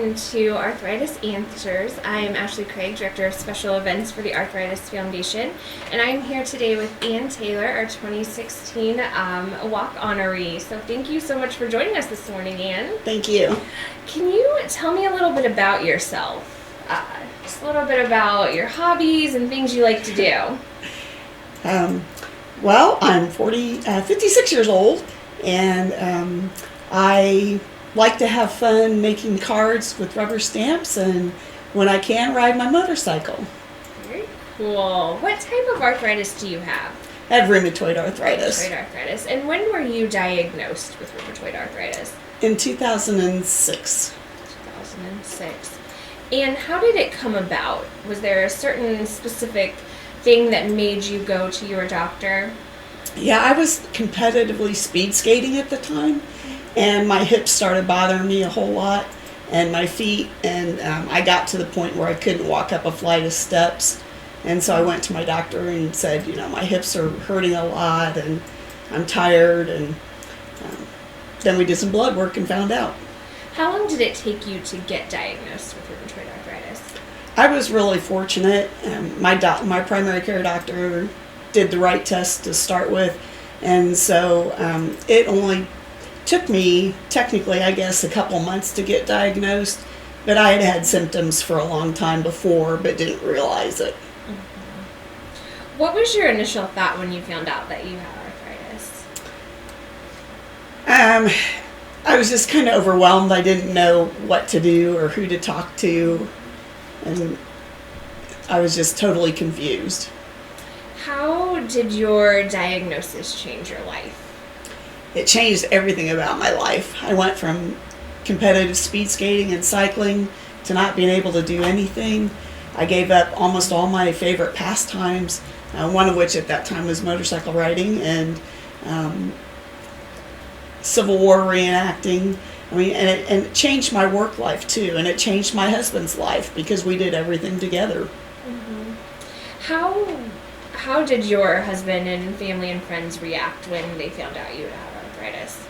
welcome to Arthritis Answers. I am Ashley Craig, Director of Special Events for the Arthritis Foundation, and I'm here today with Ann Taylor, our 2016 Walk Honoree. So thank you so much for joining us this morning, Ann. Thank you. Can you tell me a little bit about yourself? Just a little bit about your hobbies and things you like to do. Well, I'm 56 years old, and I like to have fun making cards with rubber stamps, and when I can, ride my motorcycle. Very cool. What type of arthritis do you have? I have rheumatoid arthritis. Rheumatoid arthritis. And when were you diagnosed with rheumatoid arthritis? In 2006. 2006. And how did it come about? Was there a certain specific thing that made you go to your doctor? Yeah, I was competitively speed skating at the time, and my hips started bothering me a whole lot, and my feet, and I got to the point where I couldn't walk up a flight of steps, and so I went to my doctor and said, my hips are hurting a lot, and I'm tired, and then we did some blood work and found out. How long did it take you to get diagnosed with rheumatoid arthritis? I was really fortunate. My primary care doctor did the right test to start with, and so it only took me, technically, I guess, a couple months to get diagnosed, but I had had symptoms for a long time before, but didn't realize it. Mm-hmm. What was your initial thought when you found out that you had arthritis? I was just kind of overwhelmed. I didn't know what to do or who to talk to, and I was just totally confused. How did your diagnosis change your life? It changed everything about my life. I went from competitive speed skating and cycling to not being able to do anything. I gave up almost all my favorite pastimes, one of which at that time was motorcycle riding and Civil War reenacting. And it changed my work life too, and it changed my husband's life because we did everything together. Mm-hmm. How did your husband and family and friends react when they found out you had arthritis?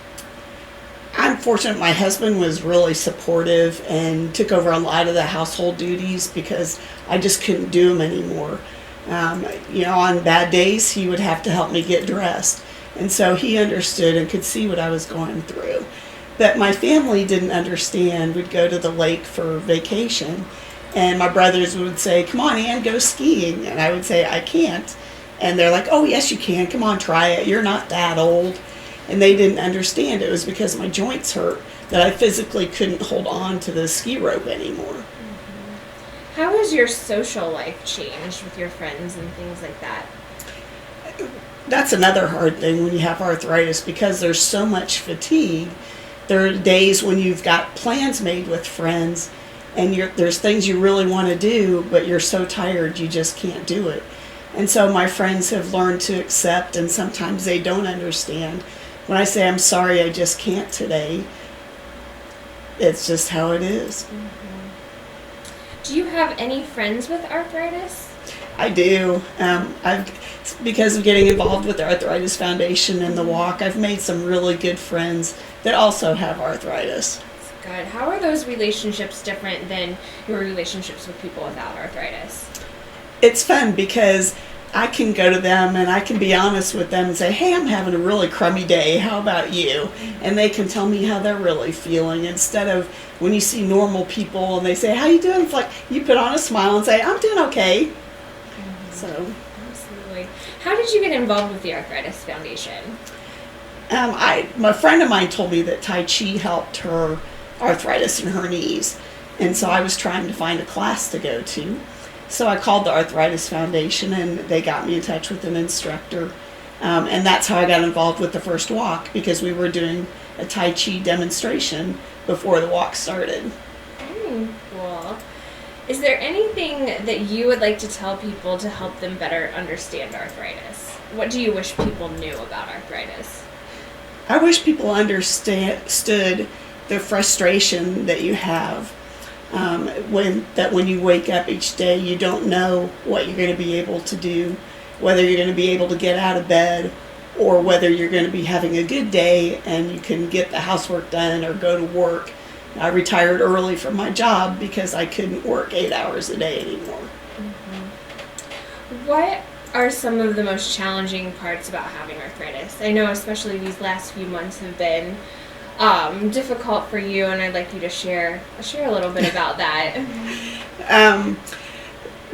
I'm fortunate my husband was really supportive and took over a lot of the household duties because I just couldn't do them anymore. On bad days, he would have to help me get dressed. And so he understood and could see what I was going through. But my family didn't understand. We'd go to the lake for vacation, and my brothers would say, "Come on, Ann, go skiing." And I would say, "I can't." And they're like, "Oh, yes, you can. Come on, try it. You're not that old." And they didn't understand it was because my joints hurt, that I physically couldn't hold on to the ski rope anymore. Mm-hmm. How has your social life changed with your friends and things like that? That's another hard thing when you have arthritis because there's so much fatigue. There are days when you've got plans made with friends and there's things you really want to do, but you're so tired you just can't do it. And so my friends have learned to accept, and sometimes they don't understand. When I say, "I'm sorry, I just can't today," it's just how it is. Mm-hmm. Do you have any friends with arthritis? I do. Because of getting involved with the Arthritis Foundation and the walk, I've made some really good friends that also have arthritis. That's good. How are those relationships different than your relationships with people without arthritis? It's fun because I can go to them and I can be honest with them and say, "Hey, I'm having a really crummy day. How about you?" And they can tell me how they're really feeling, instead of when you see normal people and they say, "How you doing?" It's like you put on a smile and say, "I'm doing okay." Mm-hmm. So, absolutely. How did you get involved with the Arthritis Foundation? My friend of mine told me that Tai Chi helped her arthritis in her knees, and so I was trying to find a class to go to. So I called the Arthritis Foundation, and they got me in touch with an instructor, and that's how I got involved with the first walk, because we were doing a Tai Chi demonstration before the walk started. Cool. Is there anything that you would like to tell people to help them better understand arthritis? What do you wish people knew about arthritis? I wish people understood the frustration that you have when you wake up each day. You don't know what you're going to be able to do, whether you're going to be able to get out of bed, or whether you're going to be having a good day and you can get the housework done or go to work. I retired early from my job because I couldn't work 8 hours a day anymore. What are some of the most challenging parts about having arthritis? I know especially these last few months have been difficult for you, and I'd like you to share a little bit about that.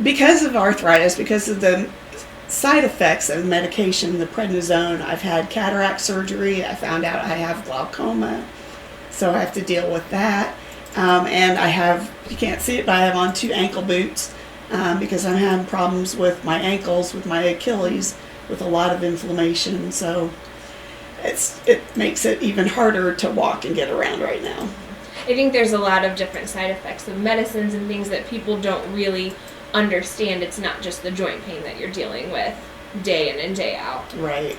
Because of arthritis, because of the side effects of medication, the prednisone, I've had cataract surgery. I found out I have glaucoma, so I have to deal with that. And I have, you can't see it, but I have on 2 ankle boots because I'm having problems with my ankles, with my Achilles, with a lot of inflammation. So it makes it even harder to walk and get around right now. I think there's a lot of different side effects of medicines and things that people don't really understand. It's not just the joint pain that you're dealing with day in and day out. Right.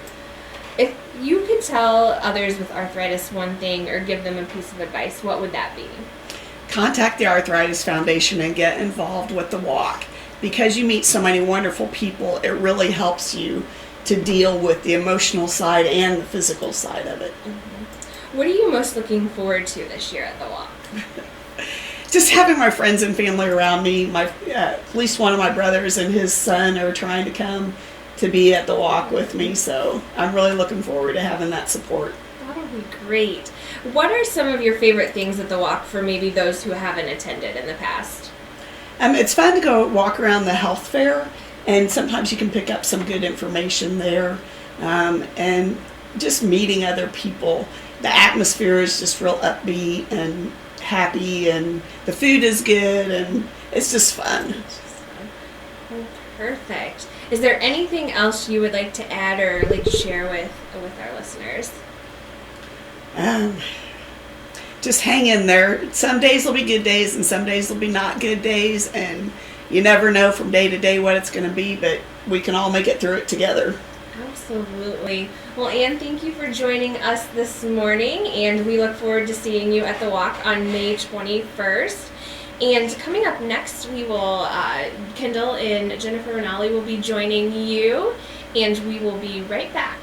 If you could tell others with arthritis one thing or give them a piece of advice, what would that be? Contact the Arthritis Foundation and get involved with the walk. Because you meet so many wonderful people, it really helps you to deal with the emotional side and the physical side of it. Mm-hmm. What are you most looking forward to this year at the walk? Just having my friends and family around me. At least one of my brothers and his son are trying to come to be at the walk with me, so I'm really looking forward to having that support. That'll be great. What are some of your favorite things at the walk for maybe those who haven't attended in the past? It's fun to go walk around the health fair, and sometimes you can pick up some good information there, and just meeting other people. The atmosphere is just real upbeat and happy, and the food is good, and it's just fun. Oh, perfect. Is there anything else you would like to add or like to share with our listeners? Just hang in there. Some days will be good days, and some days will be not good days, and you never know from day to day what it's going to be, but we can all make it through it together. Absolutely. Well, Anne, thank you for joining us this morning, and we look forward to seeing you at the walk on May 21st. And coming up next, we will, Kendall and Jennifer Ranalli will be joining you, and we will be right back.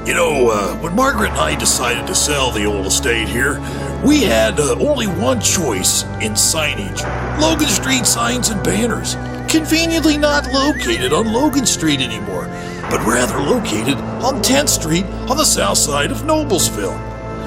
You know, when Margaret and I decided to sell the old estate here, we had only one choice in signage. Logan Street signs and banners. Conveniently not located on Logan Street anymore, but rather located on 10th Street on the south side of Noblesville.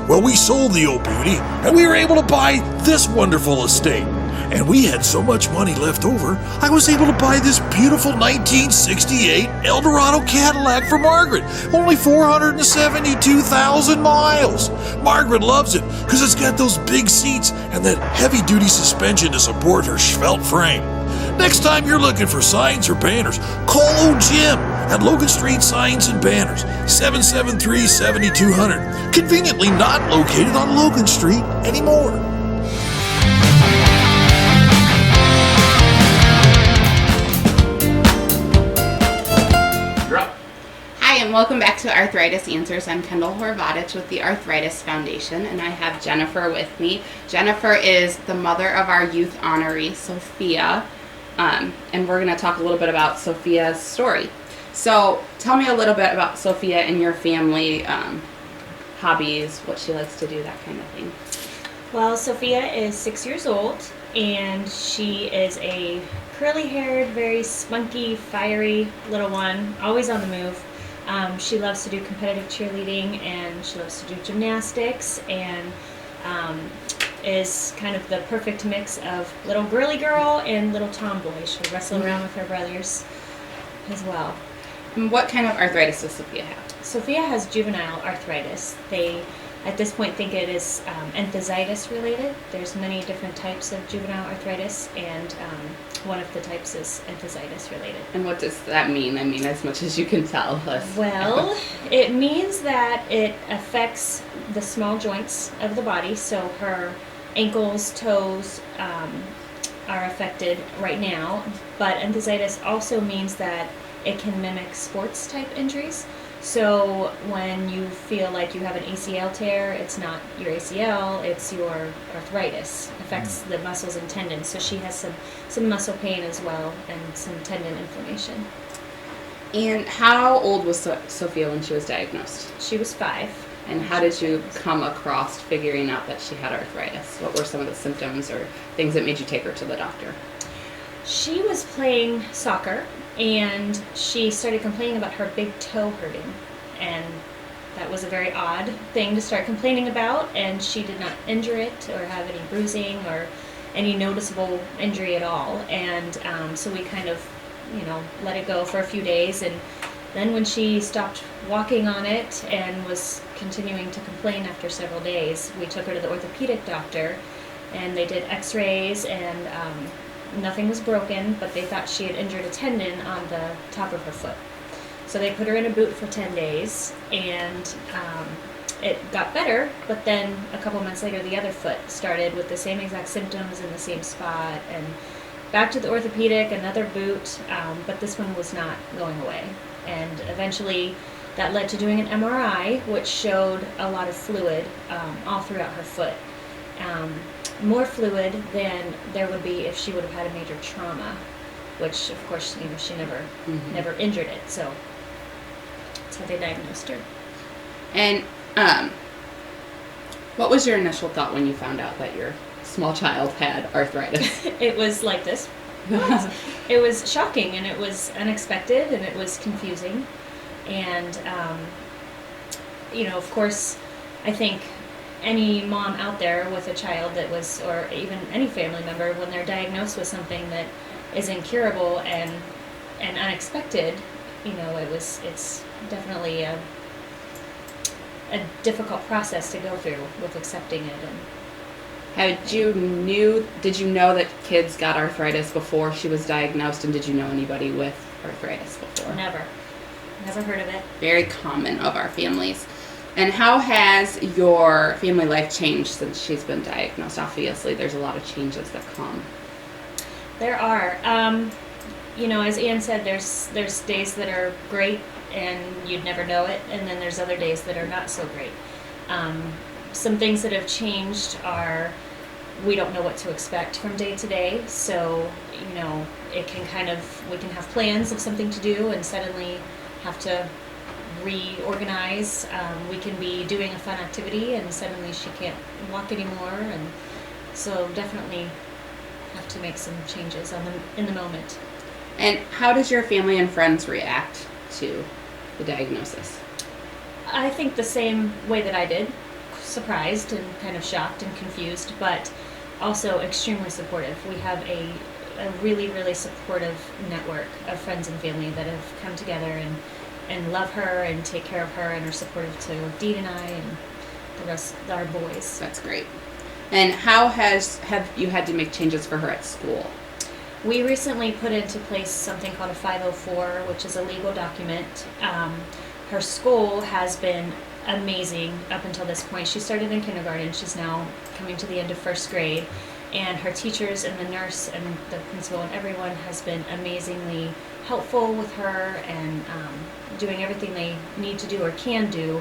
Well, we sold the old beauty, and we were able to buy this wonderful estate. And we had so much money left over, I was able to buy this beautiful 1968 Eldorado Cadillac for Margaret. Only 472,000 miles. Margaret loves it because it's got those big seats and that heavy-duty suspension to support her svelte frame. Next time you're looking for signs or banners, call old Jim at Logan Street Signs and Banners, 773-7200. Conveniently not located on Logan Street anymore. Hi, and welcome back to Arthritis Answers. I'm Kendall Horvatich with the Arthritis Foundation, and I have Jennifer with me. Jennifer is the mother of our youth honoree, Sophia, and we're going to talk a little bit about Sophia's story. So tell me a little bit about Sophia and your family, hobbies, what she likes to do, that kind of thing. Well, Sophia is 6 years old, and she is a curly-haired, very spunky, fiery little one, always on the move. She loves to do competitive cheerleading, and she loves to do gymnastics, and is kind of the perfect mix of little girly girl and little tomboy. She'll wrestle around with her brothers as well. And what kind of arthritis does Sophia have? Sophia has juvenile arthritis. They at this point think it is enthesitis related. There's many different types of juvenile arthritis, and one of the types is enthesitis related. And what does that mean? I mean, as much as you can tell us. Well, it means that it affects the small joints of the body, so her ankles, toes are affected right now, but enthesitis also means that it can mimic sports type injuries. So when you feel like you have an ACL tear, it's not your ACL, it's your arthritis. It affects the muscles and tendons. So she has some muscle pain as well and some tendon inflammation. And how old was Sophia when she was diagnosed? She was 5. And how did you come across figuring out that she had arthritis? What were some of the symptoms or things that made you take her to the doctor? She was playing soccer, and she started complaining about her big toe hurting, and that was a very odd thing to start complaining about, and she did not injure it or have any bruising or any noticeable injury at all, and so we kind of, let it go for a few days, and then when she stopped walking on it and was continuing to complain after several days, we took her to the orthopedic doctor, and they did x-rays, and nothing was broken, but they thought she had injured a tendon on the top of her foot. So they put her in a boot for 10 days, and it got better, but then a couple months later the other foot started with the same exact symptoms in the same spot, and back to the orthopedic, another boot, but this one was not going away. And eventually that led to doing an MRI, which showed a lot of fluid all throughout her foot. More fluid than there would be if she would have had a major trauma, which of course she never injured it. So that's how they diagnosed her. And what was your initial thought when you found out that your small child had arthritis? It was like this. It was shocking, and it was unexpected, and it was confusing, and of course, I think any mom out there with a child that was, or even any family member, when they're diagnosed with something that is incurable and unexpected, it's definitely a difficult process to go through with accepting it. And did you know that kids got arthritis before she was diagnosed, and did you know anybody with arthritis before? Never heard of it. Very common of our families. And how has your family life changed since she's been diagnosed? Obviously, there's a lot of changes that come. There are. As Ann said, there's days that are great and you'd never know it, and then there's other days that are not so great. Some things that have changed are we don't know what to expect from day to day, so it can we can have plans of something to do and suddenly have to reorganize. We can be doing a fun activity and suddenly she can't walk anymore, and so definitely have to make some changes in the moment. And how does your family and friends react to the diagnosis? I think the same way that I did, surprised and kind of shocked and confused, but also extremely supportive. We have a really, really supportive network of friends and family that have come together and love her and take care of her and are supportive to Dean and I and the rest of our boys. That's great. And how have you had to make changes for her at school? We recently put into place something called a 504, which is a legal document. Her school has been amazing up until this point. She started in kindergarten. She's now coming to the end of first grade. And her teachers and the nurse and the principal and everyone has been amazingly helpful with her and doing everything they need to do or can do,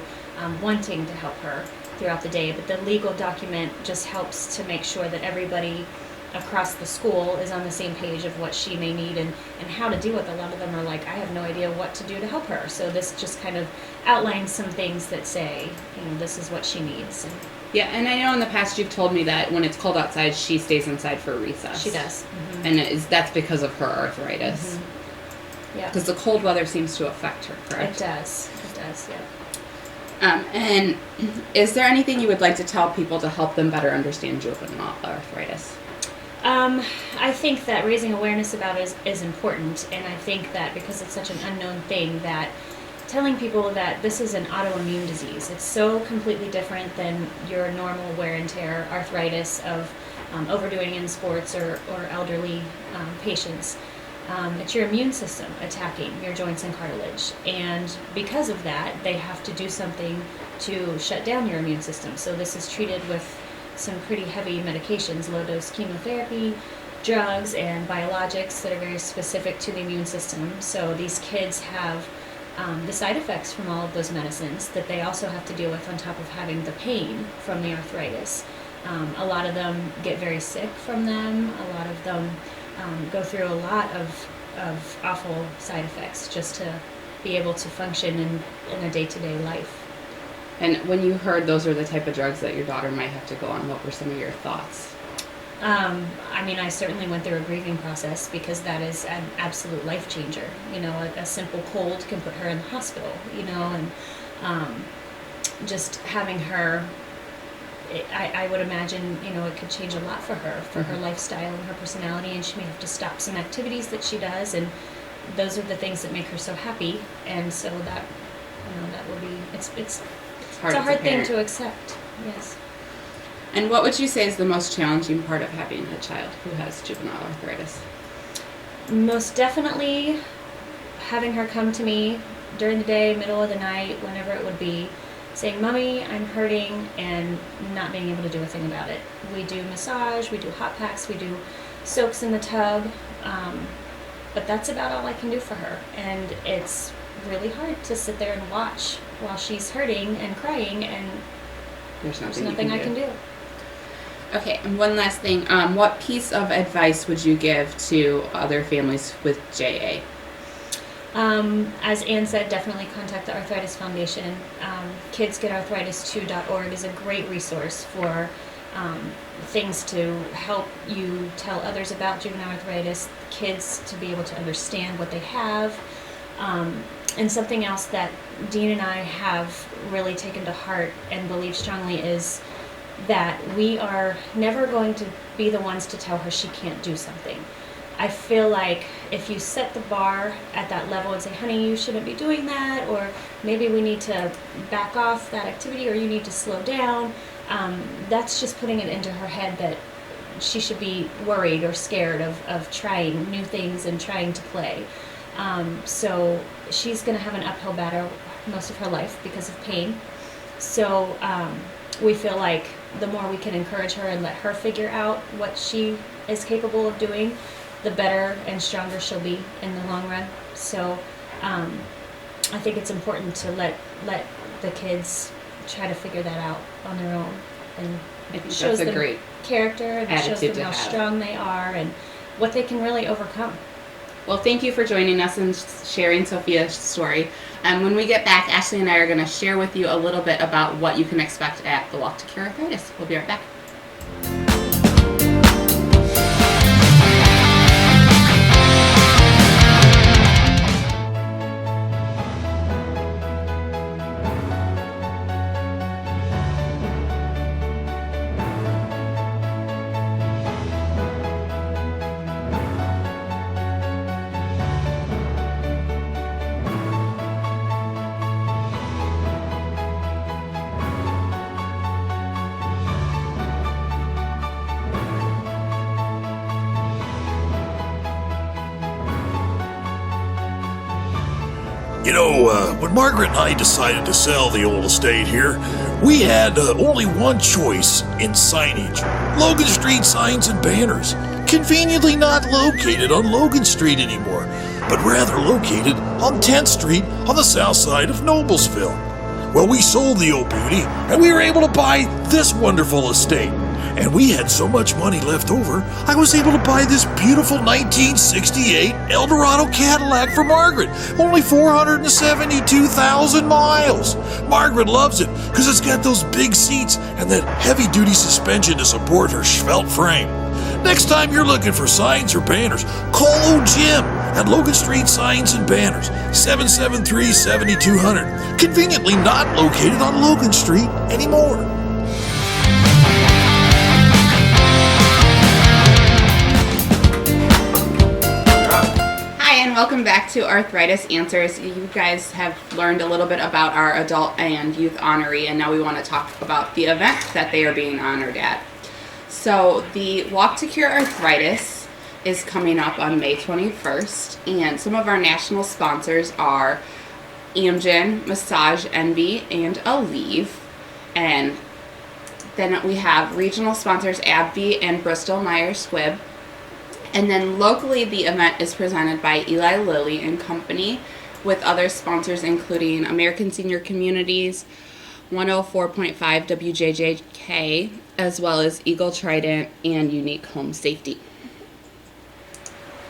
wanting to help her throughout the day. But the legal document just helps to make sure that everybody across the school is on the same page of what she may need and how to deal with. A lot of them are like, I have no idea what to do to help her. So this just kind of outlines some things that say, this is what she needs. Yeah, and I know in the past you've told me that when it's cold outside, she stays inside for recess. She does. Mm-hmm. And that's because of her arthritis. Mm-hmm. Yeah. Because the cold weather seems to affect her, correct? It does, yeah. And is there anything you would like to tell people to help them better understand juvenile arthritis? I think that raising awareness about it is important, and I think that because it's such an unknown thing, that telling people that this is an autoimmune disease. It's so completely different than your normal wear and tear arthritis of overdoing in sports or elderly patients. It's your immune system attacking your joints and cartilage. And because of that, they have to do something to shut down your immune system. So this is treated with some pretty heavy medications, low-dose chemotherapy, drugs, and biologics that are very specific to the immune system. So these kids have the side effects from all of those medicines that they also have to deal with on top of having the pain from the arthritis. A lot of them get very sick from them. A lot of them go through a lot of awful side effects just to be able to function in a day-to-day life. And when you heard those are the type of drugs that your daughter might have to go on, what were some of your thoughts? I mean, I certainly went through a grieving process because that is an absolute life changer. You know, a simple cold can put her in the hospital, you know, and just having her, I would imagine, you know, it could change a lot for her, for her lifestyle and her personality, and she may have to stop some activities that she does, and those are the things that make her so happy, and so that, you know, that will be, it's a hard thing to accept, yes. And what would you say is the most challenging part of having a child who has juvenile arthritis? Most definitely having her come to me during the day, middle of the night, whenever it would be, saying, "Mommy, I'm hurting," and not being able to do a thing about it. We do massage, we do hot packs, we do soaks in the tub, but that's about all I can do for her. And it's really hard to sit there and watch while she's hurting and crying, and there's nothing I can do. Okay, and one last thing. What piece of advice would you give to other families with JA? As Ann said, definitely contact the Arthritis Foundation. KidsGetArthritis2.org is a great resource for things to help you tell others about juvenile arthritis, kids to be able to understand what they have. And something else that Dean and I have really taken to heart and believe strongly is that we are never going to be the ones to tell her she can't do something. I feel like if you set the bar at that level and say, "Honey, you shouldn't be doing that," or maybe we need to back off that activity, or you need to slow down, that's just putting it into her head that she should be worried or scared of trying new things and trying to play. So she's going to have an uphill battle most of her life because of pain. So we feel like the more we can encourage her and let her figure out what she is capable of doing, the better and stronger she'll be in the long run. So I think it's important to let the kids try to figure that out on their own. And it shows them great character, and it shows them how strong they are and what they can really overcome. Well, thank you for joining us and sharing Sophia's story. When we get back, Ashley and I are going to share with you a little bit about what you can expect at the Walk to Cure Arthritis. We'll be right back. You know, when Margaret and I decided to sell the old estate here, we had only one choice in signage. Logan Street signs and banners. Conveniently not located on Logan Street anymore, but rather located on 10th Street on the south side of Noblesville. Well, we sold the old beauty, and we were able to buy this wonderful estate. And we had so much money left over, I was able to buy this beautiful 1968 Eldorado Cadillac for Margaret. Only 472,000 miles. Margaret loves it because it's got those big seats and that heavy-duty suspension to support her svelte frame. Next time you're looking for signs or banners, call old Jim at Logan Street Signs and Banners, 773-7200. Conveniently not located on Logan Street anymore. and welcome back to Arthritis Answers. You guys have learned a little bit about our adult and youth honoree, and now we want to talk about the event that they are being honored at. So the Walk to Cure Arthritis is coming up on May 21st, and some of our national sponsors are Amgen, Massage Envy, and Aleve. And then we have regional sponsors AbbVie and Bristol Myers Squibb. And then locally, the event is presented by Eli Lilly and Company, with other sponsors including American Senior Communities, 104.5 WJJK, as well as Eagle Trident and Unique Home Safety.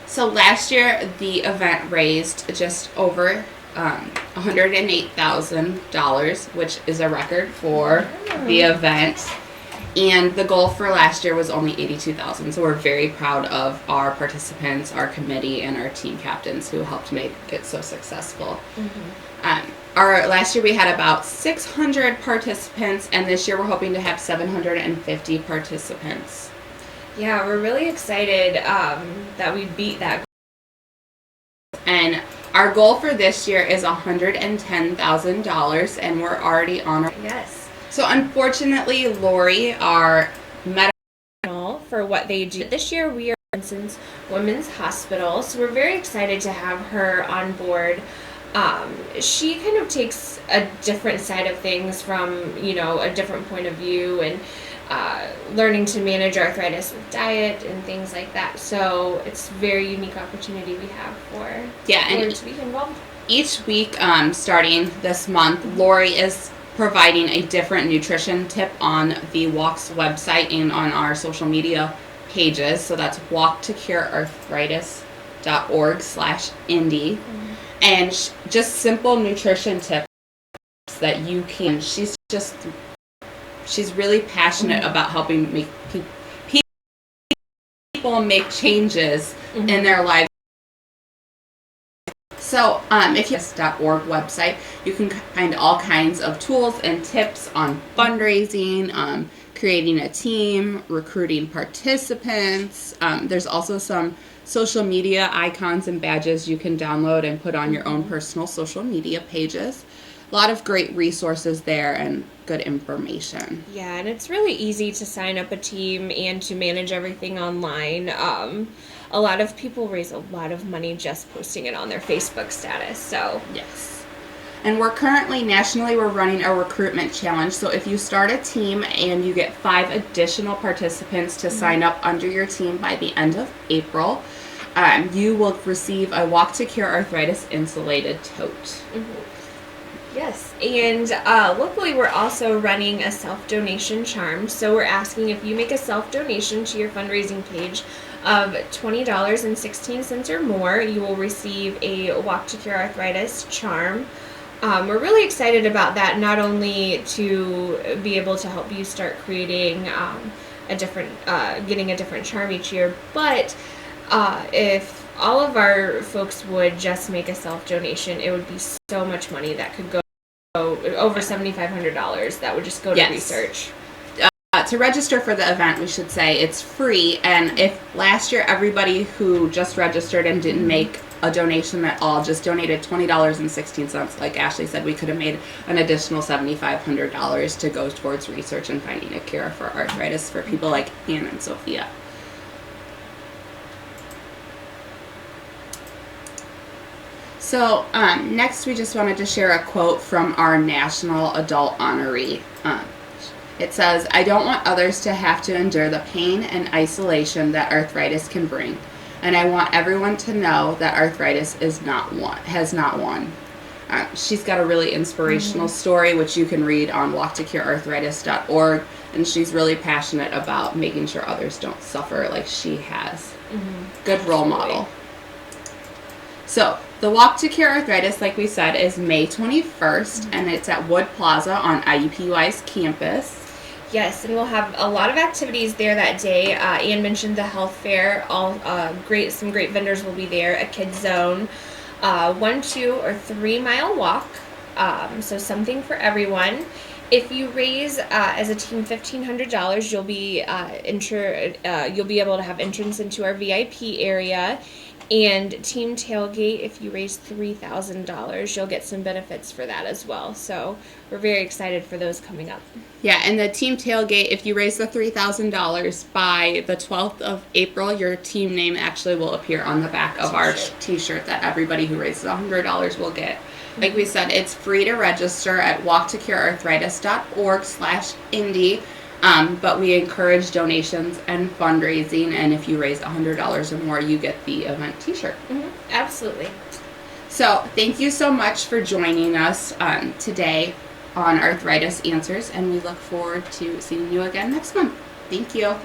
So last year, the event raised just over $108,000, which is a record for the event. And the goal for last year was only $82,000. So we're very proud of our participants, our committee, and our team captains who helped make it so successful. Our last year we had about 600 participants, and this year we're hoping to have 750 participants. Yeah, we're really excited that we beat that. And our goal for this year is $110,000, and we're already on our... Yes. So unfortunately, Lori, our medical for what they do. This year we are Vincent's Women's Hospital, so we're very excited to have her on board. She kind of takes a different side of things from, a different point of view, and learning to manage arthritis with diet and things like that. So it's a very unique opportunity we have for her to be involved. Each week, starting this month, Lori is providing a different nutrition tip on the Walk's website and on our social media pages. So that's walktocurearthritis.org/indie. And just simple nutrition tips that you can. She's really passionate about helping make people make changes in their lives. So if you .org website, you can find all kinds of tools and tips on fundraising, creating a team, recruiting participants. There's also some social media icons and badges you can download and put on your own personal social media pages. A lot of great resources there and good information. Yeah, and it's really easy to sign up a team and to manage everything online. A lot of people raise a lot of money just posting it on their Facebook status. So yes. And we're running a recruitment challenge. So if you start a team and you get 5 additional participants to sign up under your team by the end of April, you will receive a Walk to Cure Arthritis insulated tote. Yes, and locally we're also running a self-donation charm. So we're asking if you make a self-donation to your fundraising page of $20.16 or more, you will receive a Walk to Cure Arthritis charm. We're really excited about that, not only to be able to help you start creating getting a different charm each year, but if all of our folks would just make a self-donation, it would be so much money that could go over $7,500 that would just go to research. To register for the event, we should say it's free, and if last year everybody who just registered and didn't make a donation at all just donated $20.16, like Ashley said, we could have made an additional $7,500 to go towards research and finding a cure for arthritis for people like Anne and Sophia. So next we just wanted to share a quote from our National Adult Honoree. It says, "I don't want others to have to endure the pain and isolation that arthritis can bring, and I want everyone to know that arthritis has not won." She's got a really inspirational story, which you can read on walktocurearthritis.org, and she's really passionate about making sure others don't suffer like she has. Good role model. So the Walk to Cure Arthritis, like we said, is May 21st, and it's at Wood Plaza on IUPUI's campus. Yes, and we'll have a lot of activities there that day. Anne mentioned the health fair. Some great vendors will be there. A kids zone, 1, 2, or 3 mile walk. So something for everyone. If you raise as a team $1,500, you'll be able to have entrance into our VIP area, And Team Tailgate, if you raise $3,000, you'll get some benefits for that as well. So we're very excited for those coming up. Yeah, and the Team Tailgate, if you raise the $3,000 by the 12th of April, your team name actually will appear on the back of our t-shirt that everybody who raises $100 will get. Like we said, it's free to register at walktocurearthritis.org/indie. But we encourage donations and fundraising, and if you raise $100 or more, you get the event t-shirt. Absolutely. So thank you so much for joining us today on Arthritis Answers, and we look forward to seeing you again next month. Thank you.